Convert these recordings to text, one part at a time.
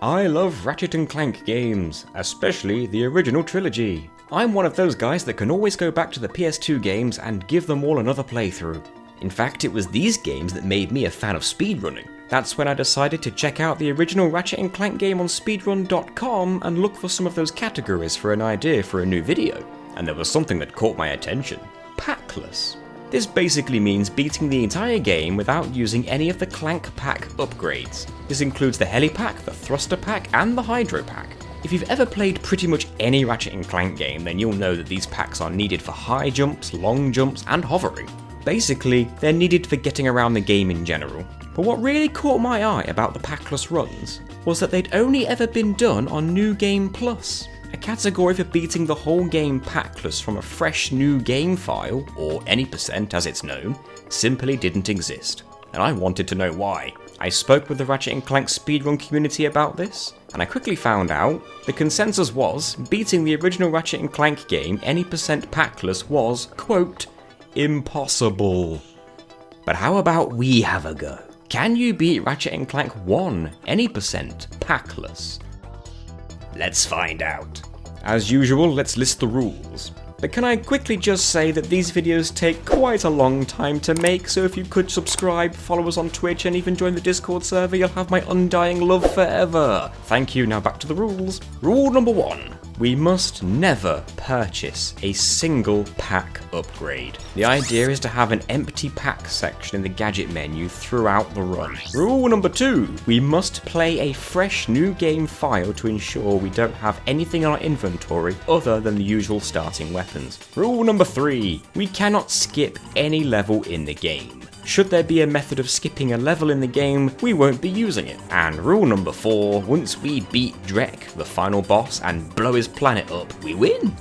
I love Ratchet and Clank games, especially the original trilogy. I'm one of those guys that can always go back to the PS2 games and give them all another playthrough. In fact, it was these games that made me a fan of speedrunning. That's when I decided to check out the original Ratchet and Clank game on speedrun.com and look for some of those categories for an idea for a new video. And there was something that caught my attention. Packless. This basically means beating the entire game without using any of the Clank Pack upgrades. This includes the Heli Pack, the Thruster Pack, and the Hydro Pack. If you've ever played pretty much any Ratchet and Clank game, then you'll know that these packs are needed for high jumps, long jumps, and hovering. Basically, they're needed for getting around the game in general. But what really caught my eye about the Packless runs was that they'd only ever been done on New Game Plus. A category for beating the whole game packless from a fresh new game file, or any percent as it's known, simply didn't exist. And I wanted to know why. I spoke with the Ratchet & Clank speedrun community about this, and I quickly found out the consensus was beating the original Ratchet & Clank game any percent packless was, quote, impossible. But how about we have a go? Can you beat Ratchet & Clank 1 any percent packless? Let's find out. As usual, let's list the rules. But can I quickly just say that these videos take quite a long time to make, so if you could subscribe, follow us on Twitch, and even join the Discord server, you'll have my undying love forever. Thank you, now back to the rules. Rule number 1. We must never purchase a single pack upgrade. The idea is to have an empty pack section in the gadget menu throughout the run. Rule number 2. We must play a fresh new game file to ensure we don't have anything in our inventory other than the usual starting weapons. Rule number 3. We cannot skip any level in the game. Should there be a method of skipping a level in the game, we won't be using it. And rule number 4, once we beat Drex, the final boss, and blow his planet up, we win.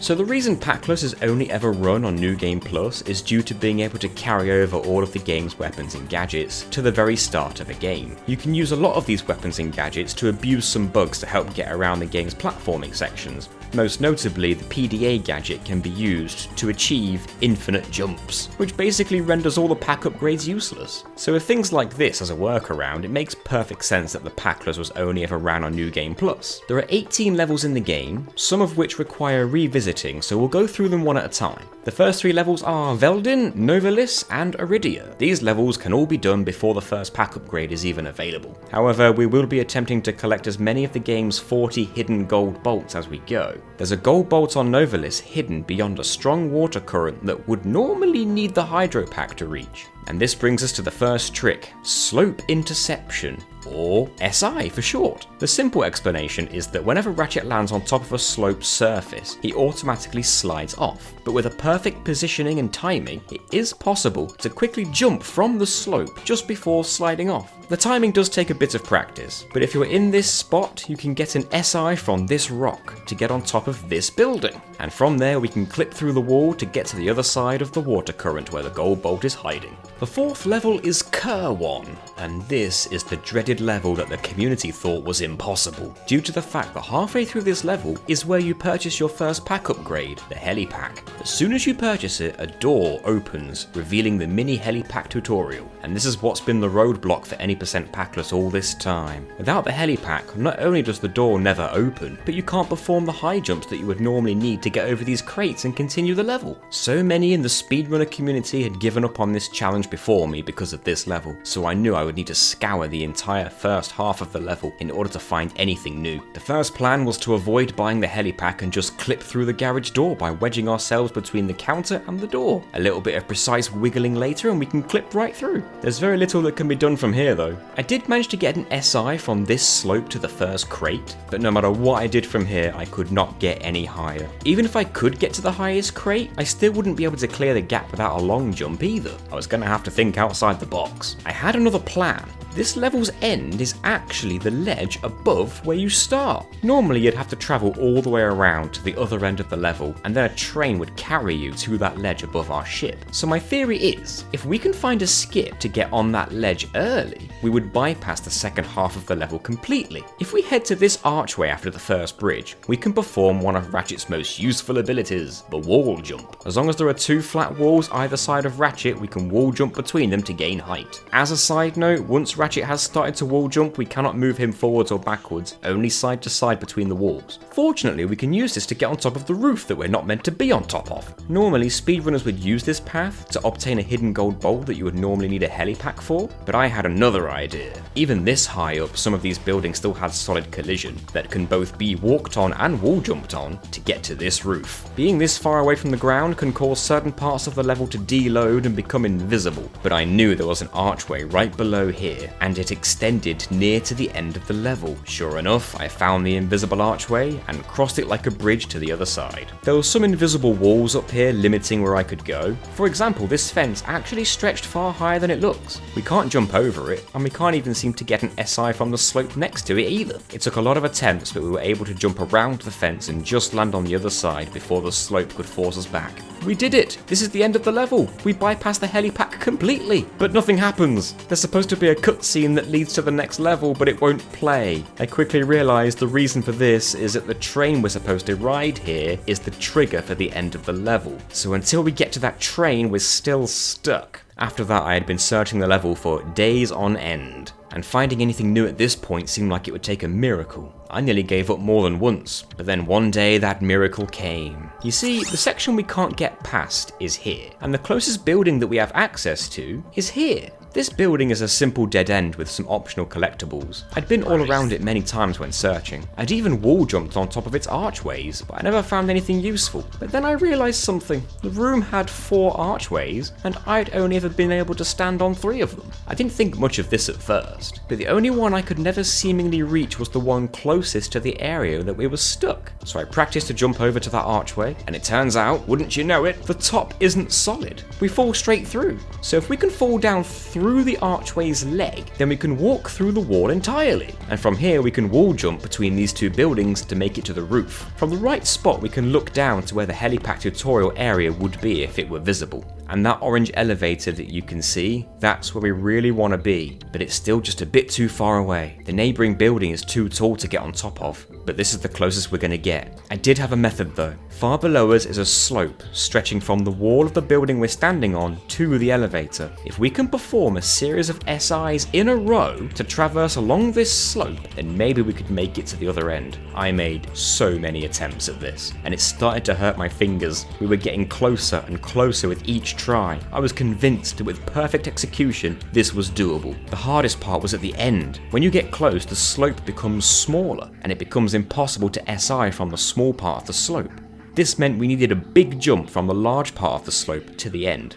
So the reason Packless is only ever run on New Game Plus is due to being able to carry over all of the game's weapons and gadgets to the very start of a game. You can use a lot of these weapons and gadgets to abuse some bugs to help get around the game's platforming sections. Most notably, the PDA gadget can be used to achieve infinite jumps, which basically renders all the pack upgrades useless. So with things like this as a workaround, it makes perfect sense that the Packless was only ever ran on New Game Plus. There are 18 levels in the game, some of which require revisiting, so we'll go through them one at a time. The first 3 levels are Welding, Novalis, and Iridia. These levels can all be done before the first pack upgrade is even available. However, we will be attempting to collect as many of the game's 40 hidden gold bolts as we go. There's a gold bolt on Novalis hidden beyond a strong water current that would normally need the Hydro Pack to reach. And this brings us to the first trick, Slope Interception, or SI for short. The simple explanation is that whenever Ratchet lands on top of a sloped surface, he automatically slides off. But with a perfect positioning and timing, it is possible to quickly jump from the slope just before sliding off. The timing does take a bit of practice, but if you're in this spot, you can get an SI from this rock to get on top of this building. And from there we can clip through the wall to get to the other side of the water current where the gold bolt is hiding. The 4th level is Kerwan, and this is the dreaded level that the community thought was impossible, due to the fact that halfway through this level is where you purchase your first pack upgrade, the Heli Pack. As soon as you purchase it, a door opens, revealing the mini Heli Pack tutorial, and this is what's been the roadblock for any percent packless all this time. Without the Heli Pack, not only does the door never open, but you can't perform the high jumps that you would normally need to get over these crates and continue the level. So many in the speedrunner community had given up on this challenge before me because of this level, so I knew I would need to scour the entire first half of the level in order to find anything new. The first plan was to avoid buying the Heli Pack and just clip through the garage door by wedging ourselves between the counter and the door. A little bit of precise wiggling later and we can clip right through. There's very little that can be done from here though. I did manage to get an SI from this slope to the first crate, but no matter what I did from here, I could not get any higher. Even if I could get to the highest crate, I still wouldn't be able to clear the gap without a long jump either. I was going to have to think outside the box. I had another plan. This level's end is actually the ledge above where you start. Normally you'd have to travel all the way around to the other end of the level, and then a train would carry you to that ledge above our ship. So my theory is, if we can find a skip to get on that ledge early, we would bypass the second half of the level completely. If we head to this archway after the first bridge, we can perform one of Ratchet's most useful abilities, the wall jump. As long as there are 2 flat walls either side of Ratchet, we can wall jump between them to gain height. As a side note, once Ratchet Ratchet has started to wall jump, we cannot move him forwards or backwards, only side to side between the walls. Fortunately, we can use this to get on top of the roof that we're not meant to be on top of. Normally, speedrunners would use this path to obtain a hidden gold bolt that you would normally need a helipack for, but I had another idea. Even this high up, some of these buildings still had solid collision that can both be walked on and wall jumped on to get to this roof. Being this far away from the ground can cause certain parts of the level to deload and become invisible, but I knew there was an archway right below here, and it extended near to the end of the level. Sure enough, I found the invisible archway and crossed it like a bridge to the other side. There were some invisible walls up here limiting where I could go. For example, this fence actually stretched far higher than it looks. We can't jump over it, and we can't even seem to get an SI from the slope next to it either. It took a lot of attempts, but we were able to jump around the fence and just land on the other side before the slope could force us back. We did it! This is the end of the level! We bypassed the helipack completely! But nothing happens! There's supposed to be a cutscene that leads to the next level, but it won't play. I quickly realised the reason for this is that the train we're supposed to ride here is the trigger for the end of the level. So until we get to that train, we're still stuck. After that, I had been searching the level for days on end, and finding anything new at this point seemed like it would take a miracle. I nearly gave up more than once, but then one day that miracle came. You see, the section we can't get past is here, and the closest building that we have access to is here. This building is a simple dead end with some optional collectibles. I'd been all around it many times when searching. I'd even wall jumped on top of its archways, but I never found anything useful. But then I realised something. The room had 4 archways, and I'd only ever been able to stand on 3 of them. I didn't think much of this at first, but the only one I could never seemingly reach was the one closest to the area that we were stuck. So I practiced to jump over to that archway, and it turns out, wouldn't you know it, the top isn't solid. We fall straight through. So if we can fall down through the archway's leg, then we can walk through the wall entirely. And from here we can wall jump between these 2 buildings to make it to the roof. From the right spot we can look down to where the helipack tutorial area would be if it were visible. And that orange elevator that you can see, that's where we really want to be, but it's still just a bit too far away. The neighbouring building is too tall to get on top of, but this is the closest we're going to get. I did have a method though. Far below us is a slope stretching from the wall of the building we're standing on to the elevator. If we can perform a series of SIs in a row to traverse along this slope, then maybe we could make it to the other end. I made so many attempts at this, and it started to hurt my fingers. We were getting closer and closer with each try. I was convinced that with perfect execution, this was doable. The hardest part was at the end. When you get close, the slope becomes smaller, and it becomes impossible to SI from the small part of the slope. This meant we needed a big jump from the large part of the slope to the end.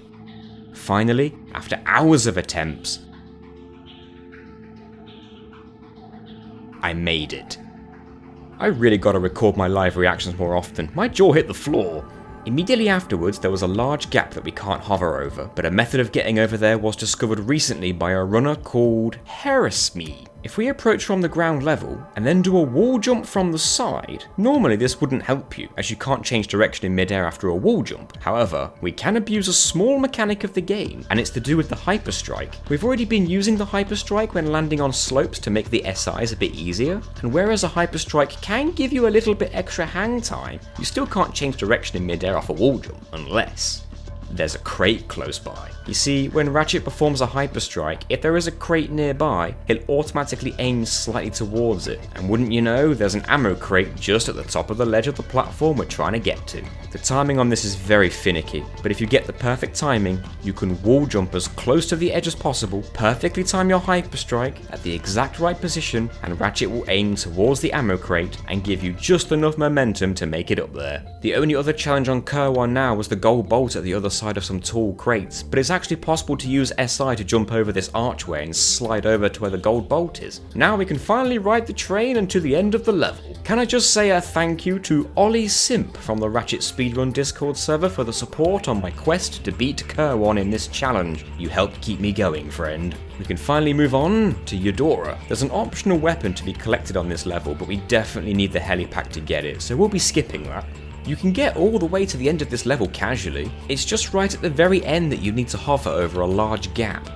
Finally, after hours of attempts, I made it. I really gotta record my live reactions more often. My jaw hit the floor. Immediately afterwards, there was a large gap that we can't hover over, but a method of getting over there was discovered recently by a runner called Heresme. If we approach from the ground level, and then do a wall jump from the side, normally this wouldn't help you, as you can't change direction in midair after a wall jump. However, we can abuse a small mechanic of the game, and it's to do with the hyperstrike. We've already been using the hyperstrike when landing on slopes to make the SIs a bit easier, and whereas a hyperstrike can give you a little bit extra hang time, you still can't change direction in midair off a wall jump, unless there's a crate close by. You see, when Ratchet performs a hyperstrike, if there is a crate nearby, he'll automatically aim slightly towards it. And wouldn't you know, there's an ammo crate just at the top of the ledge of the platform we're trying to get to. The timing on this is very finicky, but if you get the perfect timing, you can wall jump as close to the edge as possible, perfectly time your hyperstrike at the exact right position, and Ratchet will aim towards the ammo crate and give you just enough momentum to make it up there. The only other challenge on Kerwan now was the gold bolt at the other side of some tall crates, but it's actually possible to use SI to jump over this archway and slide over to where the gold bolt is. Now we can finally ride the train and to the end of the level. Can I just say a thank you to Ollie Simp from the Ratchet Speedrun Discord server for the support on my quest to beat Kerwan in this challenge. You helped keep me going, friend. We can finally move on to Eudora. There's an optional weapon to be collected on this level, but we definitely need the helipack to get it, so we'll be skipping that. You can get all the way to the end of this level casually. It's just right at the very end that you need to hover over a large gap.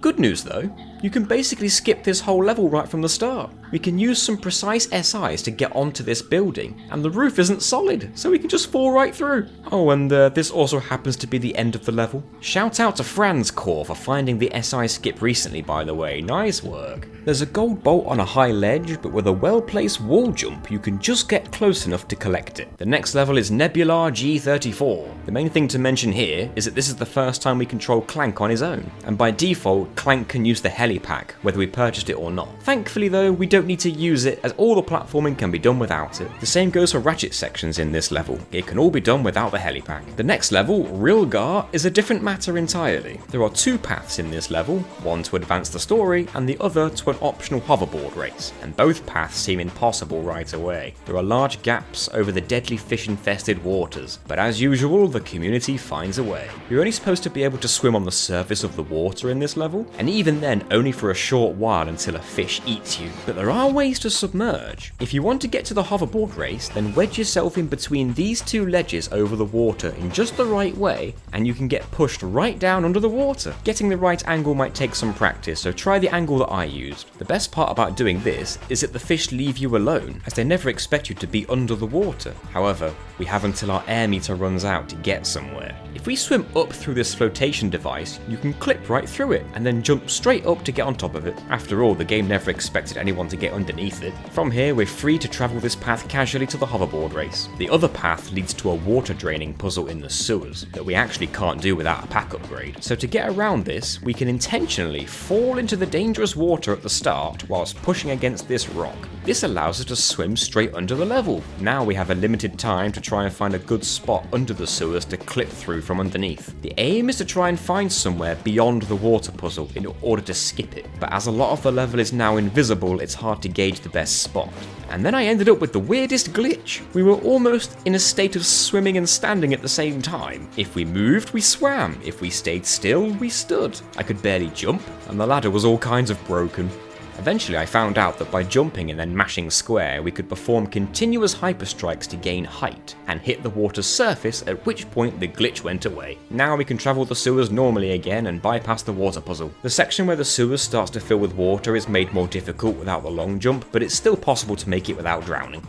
Good news though, you can basically skip this whole level right from the start. We can use some precise SIs to get onto this building, and the roof isn't solid, so we can just fall right through. Oh, and this also happens to be the end of the level. Shout out to Franz Core for finding the SI skip recently, by the way, nice work. There's a gold bolt on a high ledge, but with a well-placed wall jump, you can just get close enough to collect it. The next level is Nebular G34. The main thing to mention here is that this is the first time we control Clank on his own, and by default, Clank can use the helipack, whether we purchased it or not. Thankfully though, we don't need to use it, as all the platforming can be done without it. The same goes for Ratchet sections in this level. It can all be done without the helipack. The next level, Realgar, is a different matter entirely. There are two paths in this level, one to advance the story, and the other to an optional hoverboard race, and both paths seem impossible right away. There are large gaps over the deadly fish-infested waters, but as usual, the community finds a way. You're only supposed to be able to swim on the surface of the water in this level, and even then only for a short while until a fish eats you. But there are ways to submerge. If you want to get to the hoverboard race, then wedge yourself in between these two ledges over the water in just the right way, and you can get pushed right down under the water. Getting the right angle might take some practice, so try the angle that I used. The best part about doing this is that the fish leave you alone, as they never expect you to be under the water. However, we have until our air meter runs out to get somewhere. If we swim up through this flotation device, you can clip right through it, and then jump straight up to get on top of it. After all, the game never expected anyone to get underneath it. From here, we're free to travel this path casually to the hoverboard race. The other path leads to a water draining puzzle in the sewers that we actually can't do without a pack upgrade. So to get around this, we can intentionally fall into the dangerous water at the start whilst pushing against this rock. This allows us to swim straight under the level. Now we have a limited time to try and find a good spot under the sewers to clip through from underneath. The aim is to try and find somewhere beyond the water puzzle in order to skip it, but as a lot of the level is now invisible, it's hard to gauge the best spot. And then I ended up with the weirdest glitch. We were almost in a state of swimming and standing at the same time. If we moved, we swam. If we stayed still, we stood. I could barely jump, and the ladder was all kinds of broken. Eventually I found out that by jumping and then mashing square, we could perform continuous hyperstrikes to gain height, and hit the water's surface, at which point the glitch went away. Now we can travel the sewers normally again and bypass the water puzzle. The section where the sewers starts to fill with water is made more difficult without the long jump, but it's still possible to make it without drowning.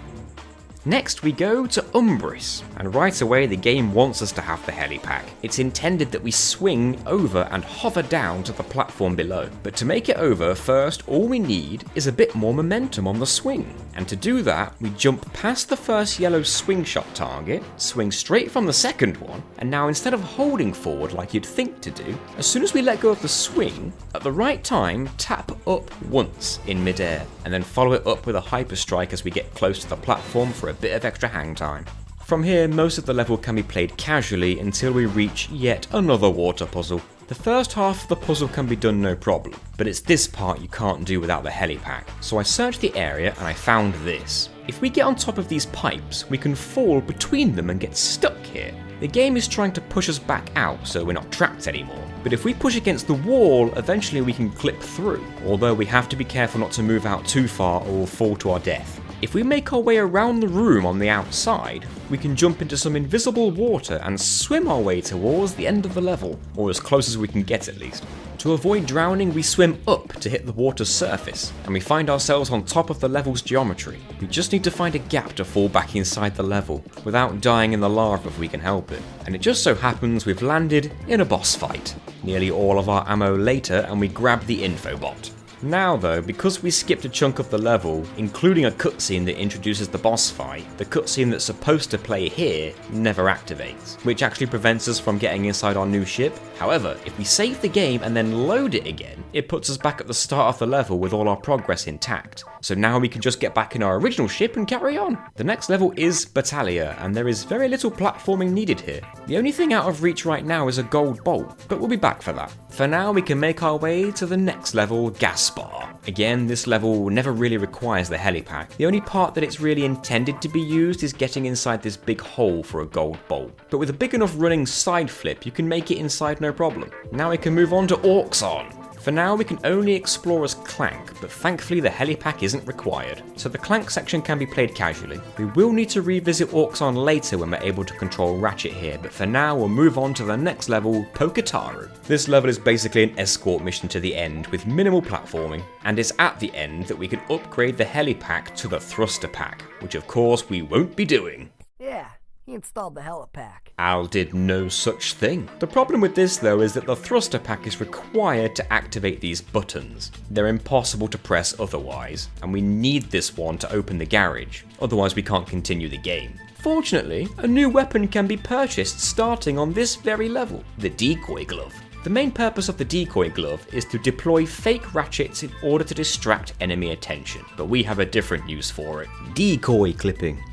Next we go to Umbris, and right away the game wants us to have the helipack. It's intended that we swing over and hover down to the platform below. But to make it over, first all we need is a bit more momentum on the swing. And to do that, we jump past the first yellow swing shot target, swing straight from the second one, and now instead of holding forward like you'd think to do, as soon as we let go of the swing, at the right time, tap up once in midair, and then follow it up with a hyper strike as we get close to the platform for a bit of extra hang time. From here, most of the level can be played casually until we reach yet another water puzzle. The first half of the puzzle can be done no problem, but it's this part you can't do without the helipack. So I searched the area and I found this. If we get on top of these pipes, we can fall between them and get stuck here. The game is trying to push us back out so we're not trapped anymore, but if we push against the wall, eventually we can clip through, although we have to be careful not to move out too far or we'll fall to our death. If we make our way around the room on the outside, we can jump into some invisible water and swim our way towards the end of the level, or as close as we can get at least. To avoid drowning, we swim up to hit the water's surface, and we find ourselves on top of the level's geometry. We just need to find a gap to fall back inside the level, without dying in the lava if we can help it. And it just so happens we've landed in a boss fight. Nearly all of our ammo later, and we grab the infobot. Now though, because we skipped a chunk of the level, including a cutscene that introduces the boss fight, the cutscene that's supposed to play here never activates, which actually prevents us from getting inside our new ship. However, if we save the game and then load it again, it puts us back at the start of the level with all our progress intact. So now we can just get back in our original ship and carry on. The next level is Battalia, and there is very little platforming needed here. The only thing out of reach right now is a gold bolt, but we'll be back for that. For now, we can make our way to the next level, Gaspar. Again, this level never really requires the helipack. The only part that it's really intended to be used is getting inside this big hole for a gold bolt. But with a big enough running side flip, you can make it inside no problem. Now we can move on to Aux On. For now we can only explore as Clank, but thankfully the helipack isn't required, so the Clank section can be played casually. We will need to revisit Aux On later when we're able to control Ratchet here, but for now we'll move on to the next level, Poketarou. This level is basically an escort mission to the end with minimal platforming, and it's at the end that we can upgrade the helipack to the thruster pack, which of course we won't be doing. Yeah, he installed the helipack. Al did no such thing. The problem with this though is that the thruster pack is required to activate these buttons. They're impossible to press otherwise, and we need this one to open the garage, otherwise we can't continue the game. Fortunately, a new weapon can be purchased starting on this very level, the decoy glove. The main purpose of the decoy glove is to deploy fake ratchets in order to distract enemy attention, but we have a different use for it, decoy clipping.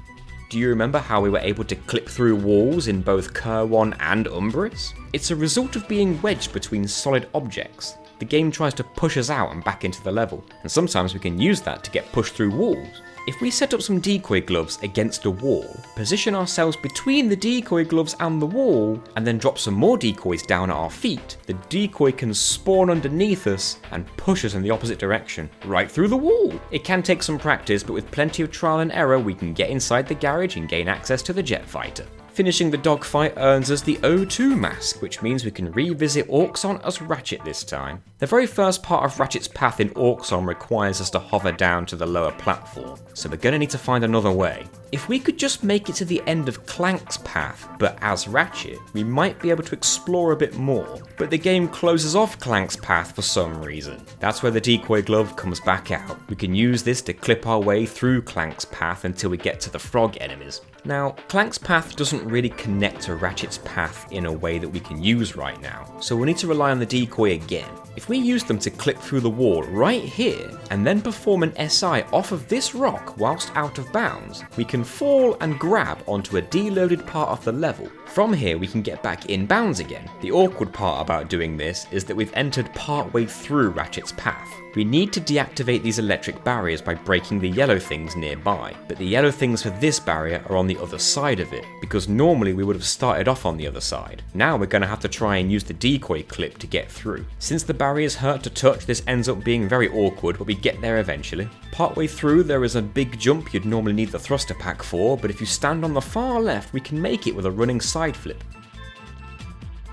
Do you remember how we were able to clip through walls in both Kerwan and Umbra? It's a result of being wedged between solid objects. The game tries to push us out and back into the level, and sometimes we can use that to get pushed through walls. If we set up some decoy gloves against a wall, position ourselves between the decoy gloves and the wall, and then drop some more decoys down at our feet, the decoy can spawn underneath us and push us in the opposite direction, right through the wall. It can take some practice, but with plenty of trial and error we can get inside the garage and gain access to the jet fighter. Finishing the dogfight earns us the O2 mask, which means we can revisit Aux On as Ratchet this time. The very first part of Ratchet's path in Aux On requires us to hover down to the lower platform, so we're going to need to find another way. If we could just make it to the end of Clank's path, but as Ratchet, we might be able to explore a bit more, but the game closes off Clank's path for some reason. That's where the decoy glove comes back out. We can use this to clip our way through Clank's path until we get to the frog enemies. Now, Clank's path doesn't really connect to Ratchet's path in a way that we can use right now, so we'll need to rely on the decoy again. If we use them to clip through the wall right here, and then perform an SI off of this rock whilst out of bounds, we can fall and grab onto a deloaded part of the level. From here we can get back in bounds again. The awkward part about doing this is that we've entered part way through Ratchet's path. We need to deactivate these electric barriers by breaking the yellow things nearby, but the yellow things for this barrier are on the other side of it, because normally we would have started off on the other side. Now we're going to have to try and use the decoy clip to get through. Since the barriers hurt to touch, this ends up being very awkward, but we get there eventually. Partway through there is a big jump you'd normally need the thruster pack for, but if you stand on the far left we can make it with a running side flip.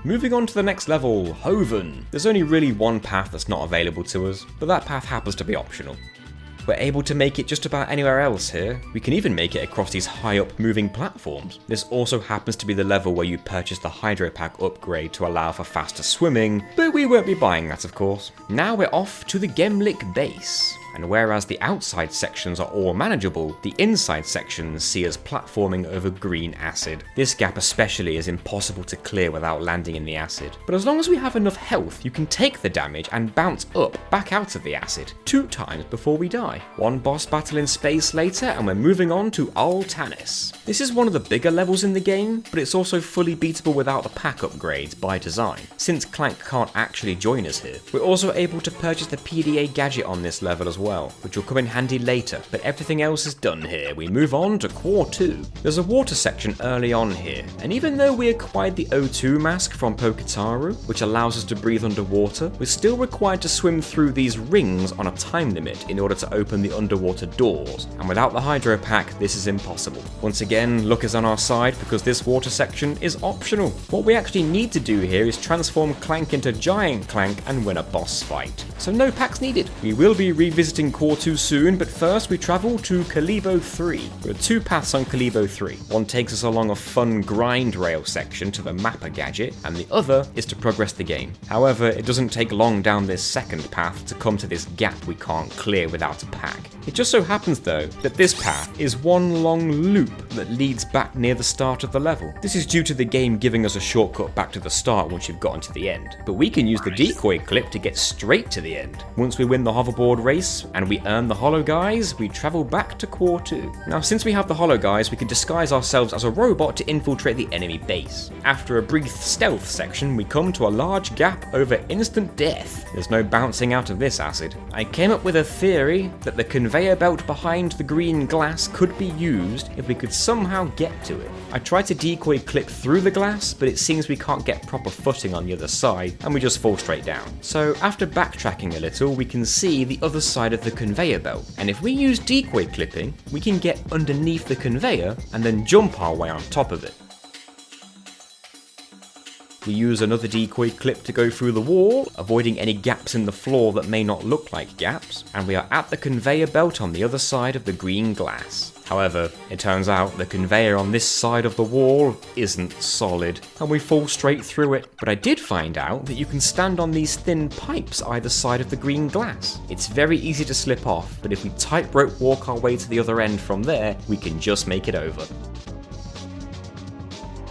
Moving on to the next level, Hoven. There's only really one path that's not available to us, but that path happens to be optional. We're able to make it just about anywhere else here. We can even make it across these high up moving platforms. This also happens to be the level where you purchase the Hydro Pack upgrade to allow for faster swimming, but we won't be buying that of course. Now we're off to the Gemlik base. And whereas the outside sections are all manageable, the inside sections see us platforming over green acid. This gap especially is impossible to clear without landing in the acid. But as long as we have enough health, you can take the damage and bounce up back out of the acid 2 times before we die. One boss battle in space later and we're moving on to tanis. This is one of the bigger levels in the game, but it's also fully beatable without the pack upgrades by design, since Clank can't actually join us here. We're also able to purchase the PDA gadget on this level as well, which will come in handy later, but everything else is done here. We move on to Core 2. There's a water section early on here, and even though we acquired the O2 mask from Poketarou, which allows us to breathe underwater, we're still required to swim through these rings on a time limit in order to open the underwater doors, and without the Hydro Pack this is impossible. Once again, luck is on our side because this water section is optional. What we actually need to do here is transform Clank into Giant Clank and win a boss fight. So no packs needed. We will be revisiting Core 2 soon, but first we travel to Kalibo 3. There are 2 paths on Kalibo 3. One takes us along a fun grind rail section to the Mapper gadget, and the other is to progress the game. However, it doesn't take long down this second path to come to this gap we can't clear without a pack. It just so happens though that this path is one long loop that leads back near the start of the level. This is due to the game giving us a shortcut back to the start once you've gotten to the end, but we can use the decoy clip to get straight to the the end. Once we win the hoverboard race and we earn the Hollow Guys, we travel back to Core 2. Now since we have the Hollow Guys, we can disguise ourselves as a robot to infiltrate the enemy base. After a brief stealth section, we come to a large gap over instant death. There's no bouncing out of this acid. I came up with a theory that the conveyor belt behind the green glass could be used if we could somehow get to it. I tried to decoy clip through the glass, but it seems we can't get proper footing on the other side, and we just fall straight down. So after backtracking a little, we can see the other side of the conveyor belt, and if we use decoy clipping, we can get underneath the conveyor and then jump our way on top of it. We use another decoy clip to go through the wall, avoiding any gaps in the floor that may not look like gaps, and we are at the conveyor belt on the other side of the green glass. However, it turns out the conveyor on this side of the wall isn't solid, and we fall straight through it. But I did find out that you can stand on these thin pipes either side of the green glass. It's very easy to slip off, but if we tightrope walk our way to the other end from there, we can just make it over.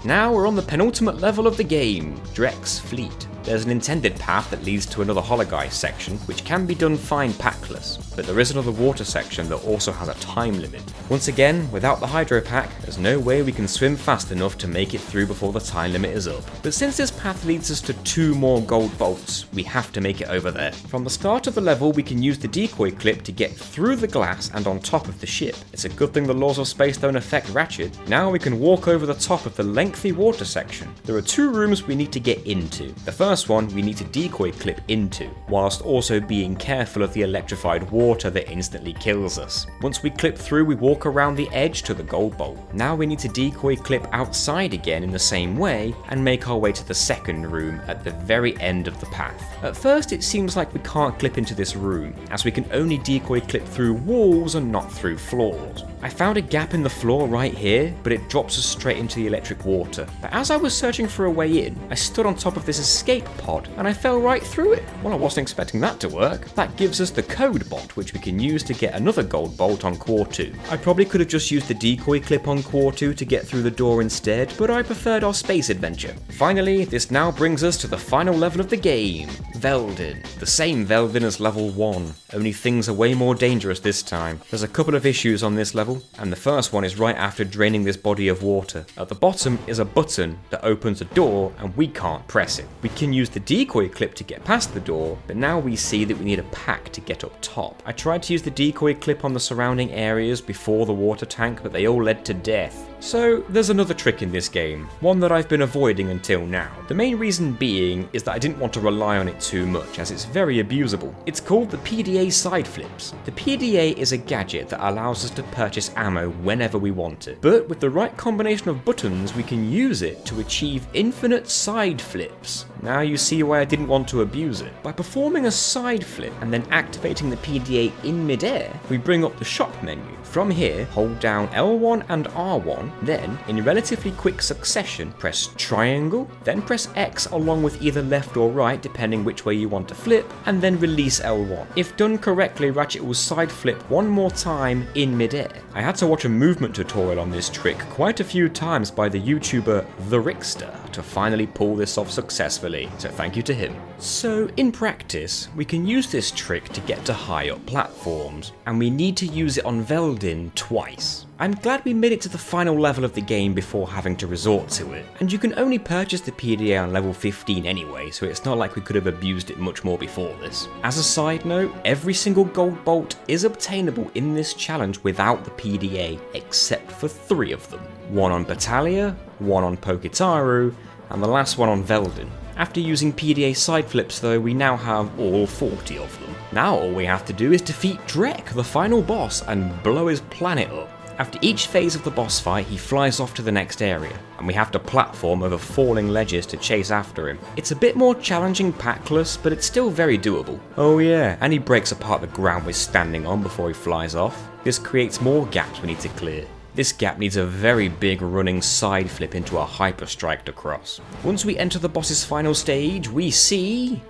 Now we're on the penultimate level of the game, Drex Fleet. There's an intended path that leads to another Hologuise section, which can be done fine packless, but there is another water section that also has a time limit. Once again, without the hydro pack, there's no way we can swim fast enough to make it through before the time limit is up. But since this path leads us to 2 more gold bolts, we have to make it over there. From the start of the level, we can use the decoy clip to get through the glass and on top of the ship. It's a good thing the laws of space don't affect Ratchet. Now we can walk over the top of the lengthy water section. There are 2 rooms we need to get into. The first one we need to decoy clip into, whilst also being careful of the electrified water that instantly kills us. Once we clip through, we walk around the edge to the gold bolt. Now we need to decoy clip outside again in the same way and make our way to the second room at the very end of the path. At first it seems like we can't clip into this room, as we can only decoy clip through walls and not through floors. I found a gap in the floor right here, but it drops us straight into the electric water. But as I was searching for a way in, I stood on top of this escape pod and I fell right through it. Well, I wasn't expecting that to work. That gives us the code bot, which we can use to get another gold bolt on Core 2. I probably could have just used the decoy clip on Core 2 to get through the door instead, but I preferred our space adventure. Finally, this now brings us to the final level of the game, Welding. The same Welding as level 1, only things are way more dangerous this time. There's a couple of issues on this level, and the first one is right after draining this body of water. At the bottom is a button that opens a door and we can't press it. We can use the decoy clip to get past the door, but now we see that we need a pack to get up top. I tried to use the decoy clip on the surrounding areas before the water tank, but they all led to death. So there's another trick in this game, one that I've been avoiding until now. The main reason being is that I didn't want to rely on it too much, as it's very abusable. It's called the PDA side flips. The PDA is a gadget that allows us to purchase ammo whenever we want it, but with the right combination of buttons we can use it to achieve infinite side flips. Now you see why I didn't want to abuse it. By performing a side flip and then activating the PDA in midair, we bring up the shop menu. From here, hold down L1 and R1, then, in relatively quick succession, press triangle, then press X along with either left or right depending which way you want to flip, and then release L1. If done correctly, Ratchet will side flip one more time in midair. I had to watch a movement tutorial on this trick quite a few times by the YouTuber The Rickster to finally pull this off successfully, so thank you to him. So in practice, we can use this trick to get to high up platforms, and we need to use it on Welding twice. I'm glad we made it to the final level of the game before having to resort to it, and you can only purchase the PDA on level 15 anyway, so it's not like we could have abused it much more before this. As a side note, every single gold bolt is obtainable in this challenge without the PDA, except for 3 of them. One on Battalia, one on Poketarou, and the last one on Welding. After using PDA side flips though, we now have all 40 of them. Now all we have to do is defeat Drex, the final boss, and blow his planet up. After each phase of the boss fight, he flies off to the next area, and we have to platform over falling ledges to chase after him. It's a bit more challenging packless, but it's still very doable. Oh yeah, and he breaks apart the ground we're standing on before he flies off. This creates more gaps we need to clear. This gap needs a very big running side flip into a hyper strike to cross. Once we enter the boss's final stage, we see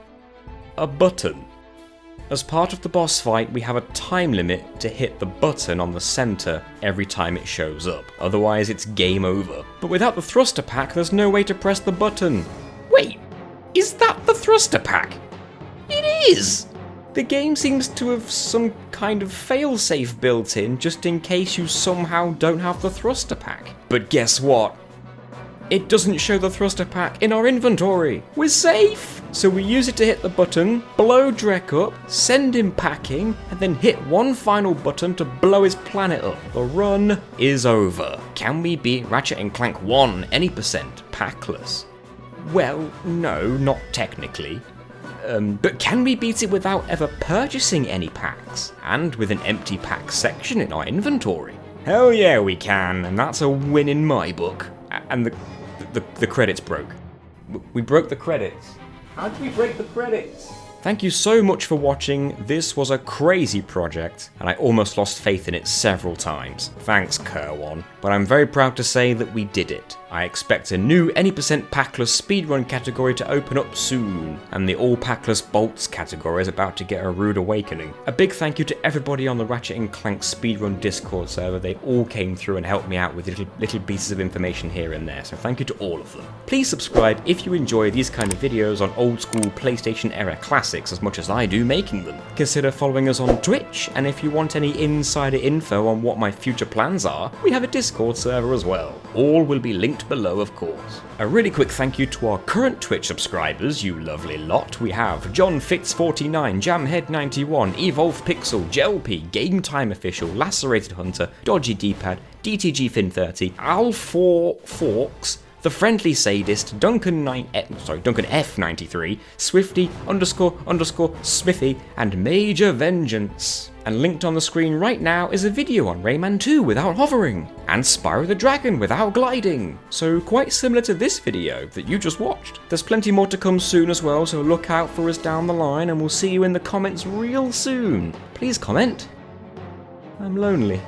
a button. As part of the boss fight, we have a time limit to hit the button on the center every time it shows up, otherwise it's game over. But without the thruster pack, there's no way to press the button. Wait, is that the thruster pack? It is! The game seems to have some kind of failsafe built in just in case you somehow don't have the thruster pack. But guess what? It doesn't show the thruster pack in our inventory. We're safe! So we use it to hit the button, blow Drek up, send him packing, and then hit one final button to blow his planet up. The run is over. Can we beat Ratchet and Clank 1 any percent packless? Well, no, not technically. But can we beat it without ever purchasing any packs? And with an empty pack section in our inventory? Hell yeah we can, and that's a win in my book. And the credits broke. We broke the credits. How did we break the credits? Thank you so much for watching. This was a crazy project, and I almost lost faith in it several times. Thanks, Kerwan. But I'm very proud to say that we did it. I expect a new any percent packless speedrun category to open up soon, and the all packless bolts category is about to get a rude awakening. A big thank you to everybody on the Ratchet and Clank speedrun Discord server. They all came through and helped me out with little pieces of information here and there, so thank you to all of them. Please subscribe if you enjoy these kind of videos on old school PlayStation era classics as much as I do making them. Consider following us on Twitch, and if you want any insider info on what my future plans are, we have a Discord server as well. All will be linked below, of course. A really quick thank you to our current Twitch subscribers, you lovely lot. We have John Fitz49, Jamhead91, Evolve Pixel, Gelp, Game Time Official, Lacerated Hunter, Dodgy D-Pad, DTG Fin30, Al4 Forks, The Friendly Sadist, Duncan F93, Swifty _ Smithy, and Major Vengeance. And linked on the screen right now is a video on Rayman 2 without hovering, and Spyro the Dragon without gliding. So quite similar to this video that you just watched. There's plenty more to come soon as well, so look out for us down the line, and we'll see you in the comments real soon. Please comment. I'm lonely.